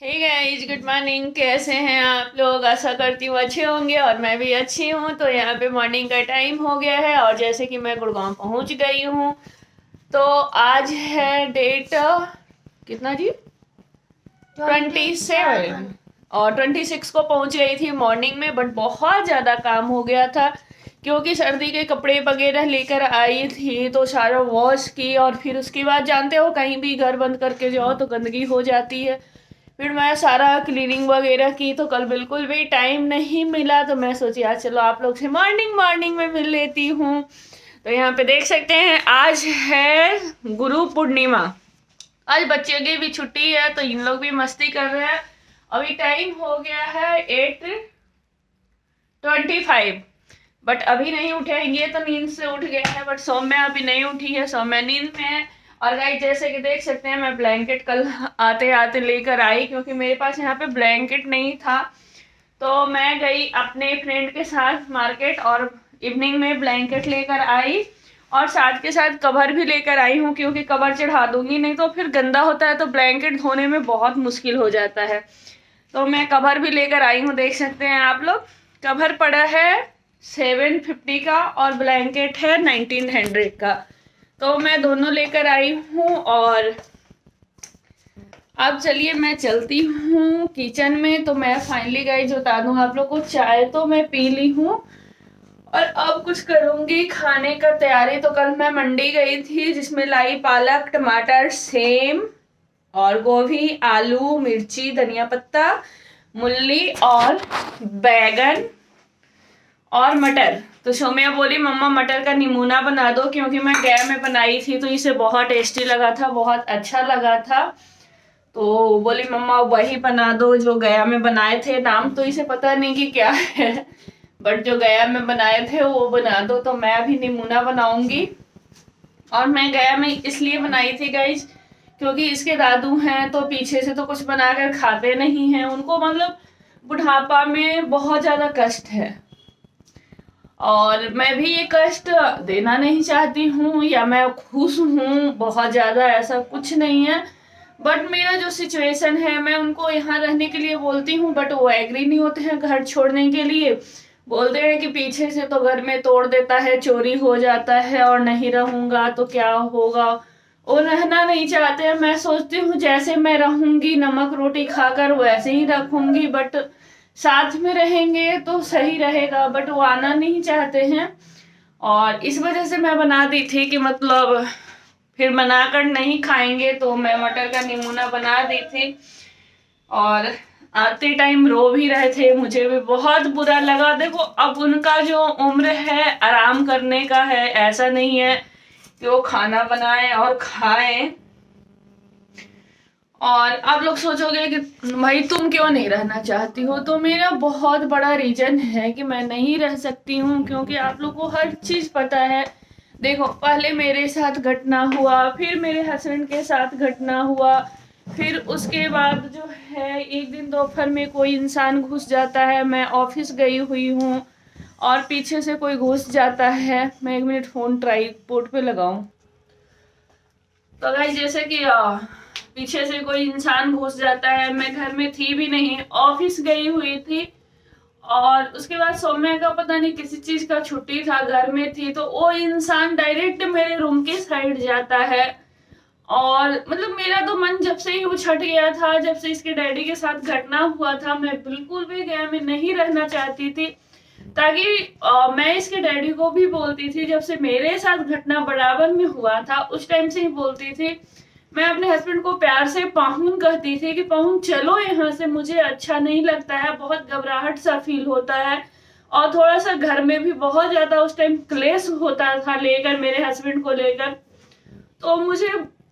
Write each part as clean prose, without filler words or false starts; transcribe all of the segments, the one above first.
Hey guys, good morning. कैसे हैं आप लोग? आशा करती हूँ अच्छे होंगे और मैं भी अच्छी हूँ। तो यहाँ पे मॉर्निंग का टाइम हो गया है और जैसे कि मैं गुड़गांव पहुँच गई हूँ। तो आज है डेट कितना जी? 27। और 26 को पहुँच गई थी मॉर्निंग में, बट बहुत ज़्यादा काम हो गया था क्योंकि सर्दी के कपड़े वगैरह लेकर आई थी तो सारा वॉश की। और फिर उसके बाद जानते हो कहीं भी घर बंद करके जाओ तो गंदगी हो जाती है। फिर मैं सारा क्लीनिंग वगैरह की तो कल बिल्कुल भी टाइम नहीं मिला। तो मैं सोची आज चलो आप लोग से मॉर्निंग मॉर्निंग में मिल लेती हूँ। तो यहाँ पे देख सकते हैं आज है गुरु पूर्णिमा। आज बच्चे की भी छुट्टी है तो इन लोग भी मस्ती कर रहे हैं। अभी टाइम हो गया है 8:25, बट अभी नहीं उठेंगे तो नींद से उठ गया है। बट सौम्या अभी नहीं उठी है, सौम्या नींद में है। और गाइस जैसे कि देख सकते हैं मैं ब्लैंकेट कल आते आते लेकर आई क्योंकि मेरे पास यहाँ पे ब्लैंकेट नहीं था। तो मैं गई अपने फ्रेंड के साथ मार्केट और इवनिंग में ब्लैंकेट लेकर आई और साथ के साथ कवर भी लेकर आई हूँ क्योंकि कवर चढ़ा दूंगी नहीं तो फिर गंदा होता है तो ब्लैंकेट धोने में बहुत मुश्किल हो जाता है। तो मैं कवर भी लेकर आई हूँ, देख सकते हैं आप लोग। कवर पड़ा है 750 का और ब्लैंकेट है 1900 का। तो मैं दोनों लेकर आई हूँ और अब चलिए मैं चलती हूँ किचन में। तो मैं फाइनली गाइस बता दूँ आप लोग को, चाय तो मैं पी ली हूँ और अब कुछ करूँगी खाने का तैयारी। तो कल मैं मंडी गई थी जिसमें लाई पालक, टमाटर, सेम और गोभी, आलू, मिर्ची, धनिया पत्ता, मूली और बैगन और मटर। तो सौम्या बोली मम्मा मटर का निमूना बना दो क्योंकि मैं गया में बनाई थी तो इसे बहुत टेस्टी लगा था, बहुत अच्छा लगा था। तो बोली मम्मा वही बना दो जो गया में बनाए थे। नाम तो इसे पता नहीं कि क्या है, बट जो गया में बनाए थे वो बना दो। तो मैं अभी निमूना बनाऊंगी। और मैं गया में इसलिए बनाई थी गाइज क्योंकि इसके दादू हैं तो पीछे से तो कुछ बनाकर खाते नहीं हैं। उनको मतलब बुढ़ापा में बहुत ज्यादा कष्ट है और मैं भी ये कष्ट देना नहीं चाहती हूँ या मैं खुश हूँ बहुत ज्यादा, ऐसा कुछ नहीं है। बट मेरा जो सिचुएशन है मैं उनको यहाँ रहने के लिए बोलती हूँ बट वो एग्री नहीं होते हैं घर छोड़ने के लिए। बोलते हैं कि पीछे से तो घर में तोड़ देता है, चोरी हो जाता है और नहीं रहूंगा तो क्या होगा। वो रहना नहीं चाहते हैं। मैं सोचती हूँ जैसे मैं रहूंगी नमक रोटी खाकर वैसे ही रखूंगी, बट साथ में रहेंगे तो सही रहेगा, बट वो आना नहीं चाहते हैं। और इस वजह से मैं बना दी थी कि मतलब फिर बनाकर नहीं खाएंगे तो मैं मटर का निमूना बना दी थी। और आते टाइम रो भी रहे थे, मुझे भी बहुत बुरा लगा। देखो अब उनका जो उम्र है आराम करने का है, ऐसा नहीं है कि वो खाना बनाए और खाएं। और आप लोग सोचोगे कि भाई तुम क्यों नहीं रहना चाहती हो, तो मेरा बहुत बड़ा रीजन है कि मैं नहीं रह सकती हूँ क्योंकि आप लोग को हर चीज पता है। देखो पहले मेरे साथ घटना हुआ, फिर मेरे हस्बैंड के साथ घटना हुआ, फिर उसके बाद जो है एक दिन दोपहर में कोई इंसान घुस जाता है। मैं ऑफिस गई हुई हूँ और पीछे से कोई घुस जाता है। मैं 1 मिनट फोन ट्राइपॉड पे लगाऊं। तो गाइस जैसे कि पीछे से कोई इंसान घुस जाता है। मैं घर में थी भी नहीं, ऑफिस गई हुई थी और उसके बाद सौम्या का पता नहीं किसी चीज का छुट्टी था, घर में थी। तो वो इंसान डायरेक्ट मेरे रूम के साइड जाता है और मतलब मेरा तो मन जब से ही उछट गया था, जब से इसके डैडी के साथ घटना हुआ था। मैं बिल्कुल भी गया में नहीं रहना चाहती थी ताकि मैं इसके डैडी को भी बोलती थी, जब से मेरे साथ घटना बराबर में हुआ था उस टाइम से ही बोलती थी। मैं अपने हस्बैंड को प्यार से पाहुन कहती थी कि पाहुन चलो यहाँ से, मुझे अच्छा नहीं लगता है, बहुत घबराहट सा फील होता है। और थोड़ा सा घर में भी बहुत ज्यादा उस टाइम क्लेश होता था लेकर, मेरे हस्बैंड को लेकर। तो मुझे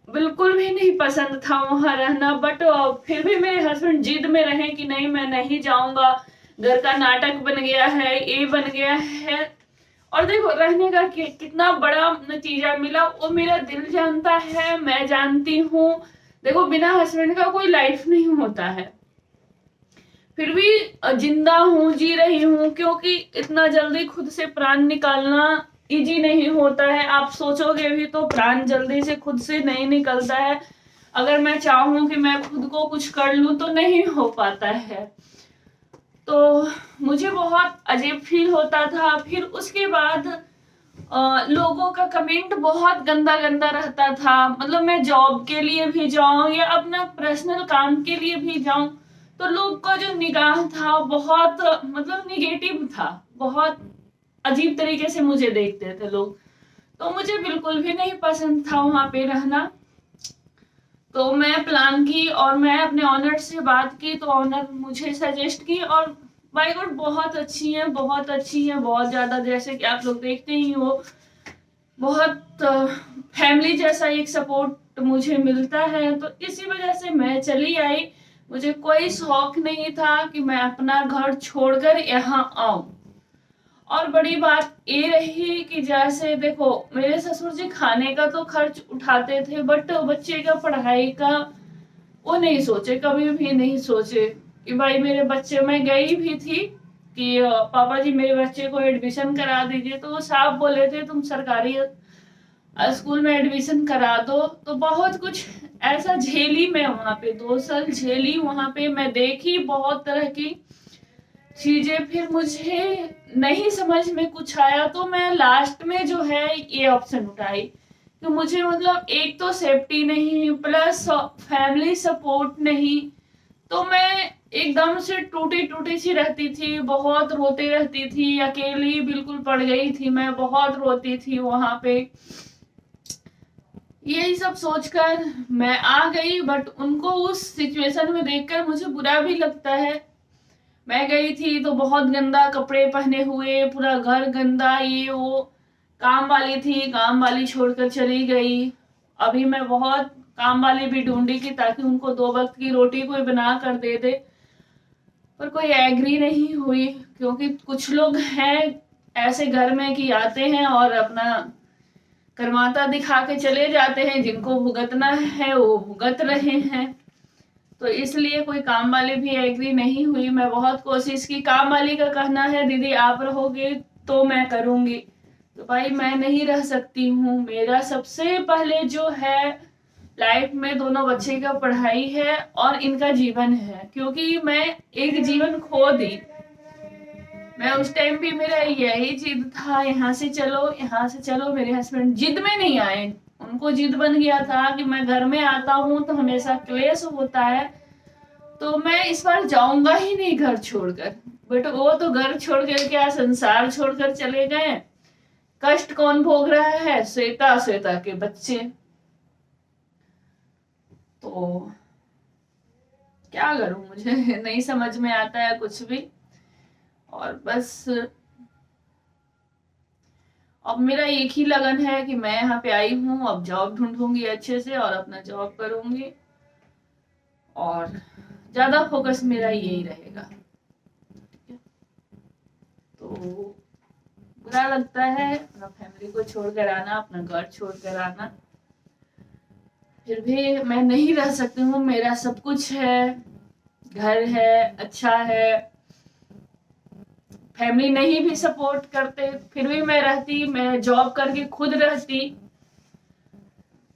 बिल्कुल भी नहीं पसंद था वहां रहना। बट फिर भी मेरे हस्बैंड जिद में रहे कि नहीं मैं नहीं जाऊंगा, घर का नाटक बन गया है, ये बन गया है। और देखो रहने का कितना बड़ा नतीजा मिला वो मेरा दिल जानता है, मैं जानती हूँ। देखो बिना हस्बैंड का कोई लाइफ नहीं होता है, फिर भी जिंदा हूँ, जी रही हूँ क्योंकि इतना जल्दी खुद से प्राण निकालना इजी नहीं होता है। आप सोचोगे भी तो प्राण जल्दी से खुद से नहीं निकलता है। अगर मैं चाहूं कि मैं खुद को कुछ कर लूं तो नहीं हो पाता है। तो मुझे बहुत अजीब फील होता था। फिर उसके बाद लोगों का कमेंट बहुत गंदा गंदा रहता था। मतलब मैं जॉब के लिए भी जाऊं या अपना पर्सनल काम के लिए भी जाऊं तो लोग का जो निगाह था बहुत मतलब निगेटिव था। बहुत अजीब तरीके से मुझे देखते थे लोग। तो मुझे बिल्कुल भी नहीं पसंद था वहां पे रहना। तो मैं प्लान की और मैं अपने ऑनर से बात की तो ऑनर मुझे सजेस्ट की और बाय गॉड बहुत अच्छी है, बहुत अच्छी है, बहुत ज्यादा। जैसे कि आप लोग देखते ही हो, बहुत फैमिली जैसा एक सपोर्ट मुझे मिलता है। तो इसी वजह से मैं चली आई। मुझे कोई शौक नहीं था कि मैं अपना घर छोड़कर यहाँ आऊं। और बड़ी बात ये रही कि जैसे देखो, मेरे ससुर जी खाने का तो खर्च उठाते थे बट बच्चे का पढ़ाई का वो नहीं सोचे, कभी भी नहीं सोचे कि भाई मेरे बच्चे। मैं गई भी थी कि पापा जी मेरे बच्चे को एडमिशन करा दीजिए, तो वो साफ बोले थे तुम सरकारी स्कूल में एडमिशन करा दो। तो बहुत कुछ ऐसा झेली मैं वहां पे, 2 साल झेली वहां पे। मैं देखी बहुत तरह की चीजें। फिर मुझे नहीं समझ में कुछ आया तो मैं लास्ट में जो है ये ऑप्शन उठाई कि मुझे मतलब एक तो सेफ्टी नहीं प्लस फैमिली सपोर्ट नहीं। तो मैं एकदम से टूटी टूटी सी रहती थी, बहुत रोती रहती थी, अकेली बिल्कुल पड़ गई थी मैं, बहुत रोती थी वहां पे। यही सब सोचकर मैं आ गई। बट उनको उस सिचुएशन में देखकर मुझे बुरा भी लगता है। मैं गई थी तो बहुत गंदा कपड़े पहने हुए, पूरा घर गंदा, ये वो। काम वाली थी, काम वाली छोड़कर चली गई। अभी मैं बहुत काम वाली भी ढूंढी कि ताकि उनको 2 वक्त की रोटी कोई बना कर दे दे, पर कोई एग्री नहीं हुई। क्योंकि कुछ लोग हैं ऐसे घर में कि आते हैं और अपना कर्माता दिखा के चले जाते हैं, जिनको भुगतना है वो भुगत रहे हैं। तो इसलिए कोई काम वाली भी एग्री नहीं हुई। मैं बहुत कोशिश की। काम वाली का कहना है दीदी आप रहोगे तो मैं करूंगी। तो भाई मैं नहीं रह सकती हूँ। मेरा सबसे पहले जो है लाइफ में दोनों बच्चे का पढ़ाई है और इनका जीवन है। क्योंकि मैं एक जीवन खो दी। मैं उस टाइम भी मेरा यही जिद था, यहाँ से चलो यहाँ से चलो। मेरे हस्बैंड जिद में नहीं आए, उनको जिद बन गया था कि मैं घर में आता हूँ तो हमेशा क्लेश होता है, तो मैं इस बार जाऊंगा ही नहीं घर छोड़कर। बट वो तो घर छोड़कर क्या संसार छोड़कर चले गए। कष्ट कौन भोग रहा है? श्वेता, श्वेता के बच्चे। तो क्या करूं, मुझे नहीं समझ में आता है कुछ भी। और बस अब मेरा एक ही लगन है कि मैं यहाँ पे आई हूँ, अब जॉब ढूंढूंगी अच्छे से और अपना जॉब करूंगी। और ज्यादा फोकस मेरा यही रहेगा। तो बुरा लगता है अपना फैमिली को छोड़कर आना, अपना घर छोड़कर आना। फिर भी मैं नहीं रह सकती हूँ। मेरा सब कुछ है, घर है, अच्छा है, फैमिली नहीं भी सपोर्ट करते फिर भी मैं रहती। मैं जॉब करके खुद रहती,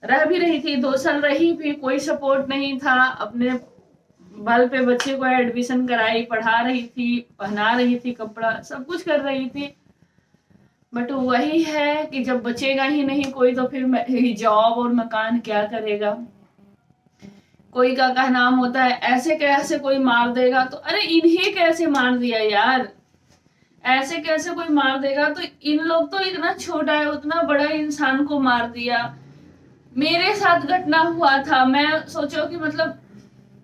रह भी रही थी, 2 साल रही भी, कोई सपोर्ट नहीं था। अपने बल पे बच्चे को एडमिशन कराई, पढ़ा रही थी, पहना रही थी कपड़ा, सब कुछ कर रही थी। बट वही है कि जब बचेगा ही नहीं कोई तो फिर जॉब और मकान क्या करेगा। कोई का नाम होता है ऐसे कैसे कोई मार देगा, तो अरे इन्हें कैसे मार दिया यार, ऐसे कैसे कोई मार देगा। तो इन लोग तो इतना छोटा है, उतना बड़ा इंसान को मार दिया। मेरे साथ घटना हुआ था। मैं सोचो कि मतलब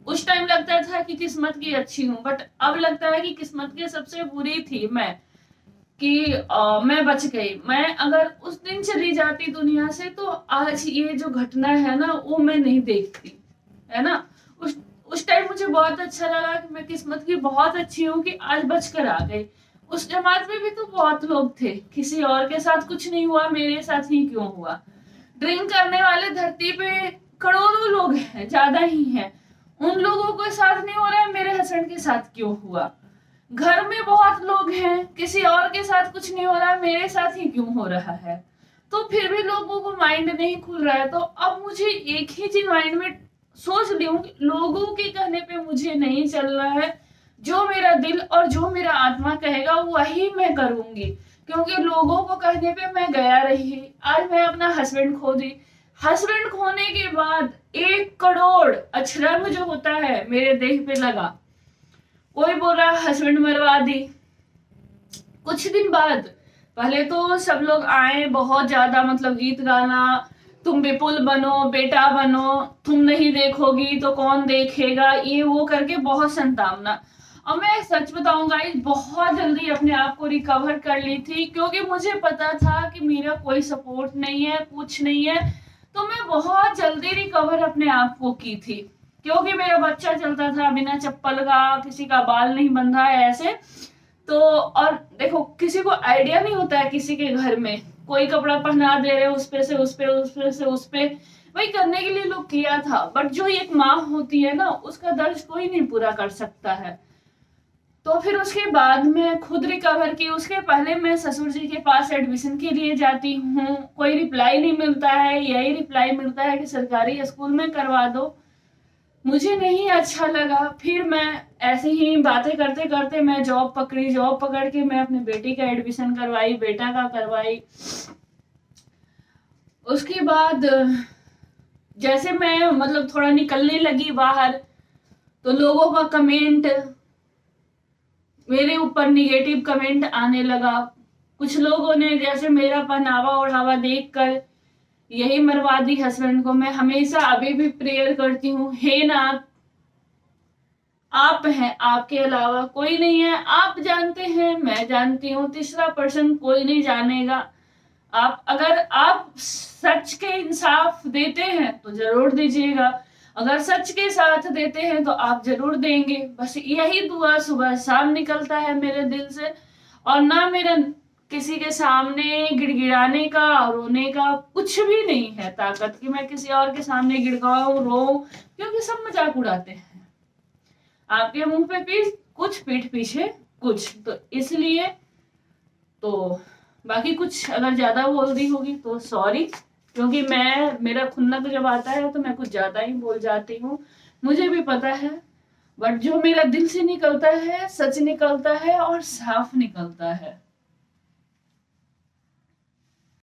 उस टाइम लगता था कि किस्मत की अच्छी हूँ, बट अब लगता है कि किस्मत की सबसे बुरी थी मैं कि मैं बच गई। मैं अगर उस दिन चली जाती दुनिया से तो आज ये जो घटना है ना वो मैं नहीं देखती, है ना। उस टाइम मुझे बहुत अच्छा लगा कि मैं किस्मत की बहुत अच्छी हूँ कि आज बच कर आ गई। उस जमात में भी तो बहुत लोग थे, किसी और के साथ कुछ नहीं हुआ, मेरे साथ ही क्यों हुआ। ड्रिंक करने वाले धरती पे करोड़ों लोग हैं, ज्यादा ही हैं, उन लोगों के साथ नहीं हो रहा है, मेरे हस्बैंड के साथ क्यों हुआ। घर में बहुत लोग हैं, किसी और के साथ कुछ नहीं हो रहा है, मेरे साथ ही क्यों हो रहा है। तो फिर भी लोगों को माइंड नहीं खुल रहा है। तो अब मुझे एक ही चीज माइंड में सोच ली हूँ लोगों के कहने पे मुझे नहीं चल रहा है, जो मेरा दिल और जो मेरा आत्मा कहेगा वही मैं करूंगी। क्योंकि लोगों को कहने पे मैं गया रही, आज मैं अपना हस्बैंड खो दी। हस्बैंड खोने के बाद 1 करोड़ अछरंग जो होता है मेरे देह पे लगा। कोई बोल रहा हस्बैंड मरवा दी। कुछ दिन बाद पहले तो सब लोग आए, बहुत ज्यादा मतलब गीत गाना, तुम विपुल बनो, बेटा बनो, तुम नहीं देखोगी तो कौन देखेगा, ये वो करके बहुत संतावना। और मैं सच बताऊं गाइस, बहुत जल्दी अपने आप को रिकवर कर ली थी, क्योंकि मुझे पता था कि मेरा कोई सपोर्ट नहीं है, कुछ नहीं है। तो मैं बहुत जल्दी रिकवर अपने आप को की थी, क्योंकि मेरा बच्चा चलता था बिना चप्पल का, किसी का बाल नहीं बंधा है ऐसे। तो और देखो, किसी को आइडिया नहीं होता है किसी के घर में कोई कपड़ा पहना दे रहे उस पे से उस पे, उस पे से उस पे, वही करने के लिए लोग किया था। बट जो एक माँ होती है ना, उसका दर्द कोई नहीं पूरा कर सकता है। तो फिर उसके बाद मैं खुद रिकवर की। उसके पहले मैं ससुर जी के पास एडमिशन के लिए जाती हूँ, कोई रिप्लाई नहीं मिलता है, यही रिप्लाई मिलता है कि सरकारी स्कूल में करवा दो। मुझे नहीं अच्छा लगा। फिर मैं ऐसे ही बातें करते करते मैं जॉब पकड़ी, जॉब पकड़ के मैं अपनी बेटी का एडमिशन करवाई, बेटा का करवाई। उसके बाद जैसे मैं मतलब थोड़ा निकलने लगी बाहर, तो लोगों का कमेंट, मेरे ऊपर निगेटिव कमेंट आने लगा। कुछ लोगों ने जैसे मेरा पहनावा ओढ़ावा देखकर यही मरवा दी हस्बैंड को। मैं हमेशा अभी भी प्रेयर करती हूँ, हे नाथ, आप हैं, आपके अलावा कोई नहीं है। आप जानते हैं, मैं जानती हूँ, तीसरा पर्सन कोई नहीं जानेगा। आप अगर आप सच के इंसाफ देते हैं तो जरूर दीजिएगा, अगर सच के साथ देते हैं तो आप जरूर देंगे। बस यही दुआ सुबह शाम निकलता है मेरे दिल से। और ना मेरा किसी के सामने गिड़गिड़ाने का, रोने का कुछ भी नहीं है ताकत कि मैं किसी और के सामने गिड़गाऊं, रो, क्योंकि सब मजाक उड़ाते हैं। आपके मुंह पे कुछ, पीठ पीछे कुछ, तो इसलिए तो बाकी कुछ अगर ज्यादा बोल दी होगी तो सॉरी, क्योंकि मेरा खुन्नक जब आता है तो मैं कुछ ज्यादा ही बोल जाती हूँ, मुझे भी पता है। बट जो मेरा दिल से निकलता है, सच निकलता है और साफ निकलता है।